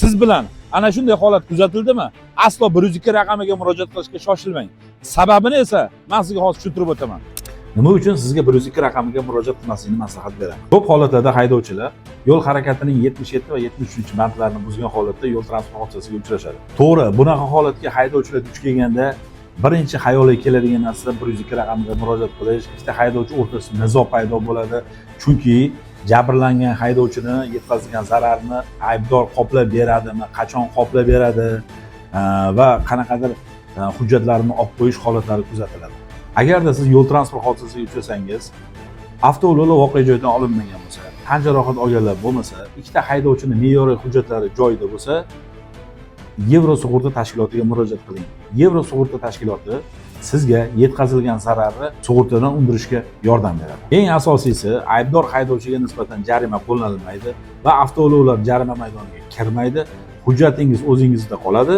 siz bilan ana shunday holat kuzatildimi, aslo 102 raqamiga murojaat qilishga shoshilmang. Sababini esa men sizga hozir tushuntirib o'taman. Nima uchun sizga 102 raqamiga murojaat qilmaslikni maslahat beraman. Ko'p holatlarda haydovchilar yo'l harakatining 77 va 73-bandlarini buzgan holatda yo'l transport hodisasiga uchrashadi. To'g'ri, bunaqa holatga haydovchilar duch kelganda birinchi xayoliga keladigan narsa 102 raqamiga murojaat qilish, ikkita haydovchi o'rtasida nizo paydo bo'ladi. Chunki jabrlangan haydovchini yetkazilgan zararni aybdor qoplab beradimi, qachon qoplab beradi va qanaqadir hujjatlarini olib qo'yish holatlari kuzatiladi. Agarda siz yo'l transport hodisasiga uchrasangiz, avtoulov voqea joyidan olinmagan bo'lsa, tan jarohat olganlar bo'lmasa, ikkita haydovchining me'yoriy hujjatlari joyida bo'lsa, Yevro sug'urta tashkilotiga murojaat qiling. Yevro sug'urta tashkiloti sizga yetkazilgan zararni sug'urtadan undirishga yordam beradi. Eng asosiysi, aybdor haydovchiga nisbatan jarima qo'llanilmaydi va avtoulovlar jarima maydoniga kirmaydi. Hujjatingiz o'zingizda qoladi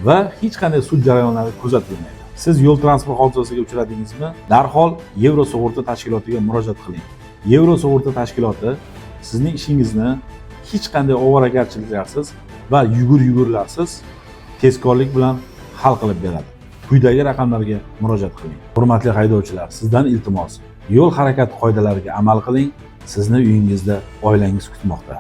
va hech qanday sud jarayonlari kuzatilmaydi. Siz yo'l transport hodisasiga uchradingizmi? Darhol Yevro sug'urta tashkilotiga murojaat qiling. Yevro sug'urta tashkiloti sizning ishingizni hech qanday ovoragarchiliklarsiz va yugur-yugurlarsiz tezkorlik bilan hal qilib beradi. Quyidagi raqamlarga murojaat qiling. Hurmatli haydovchilar, sizdan iltimos, yo'l harakati qoidalariga amal qiling. Sizni uyingizda oilangiz kutmoqda.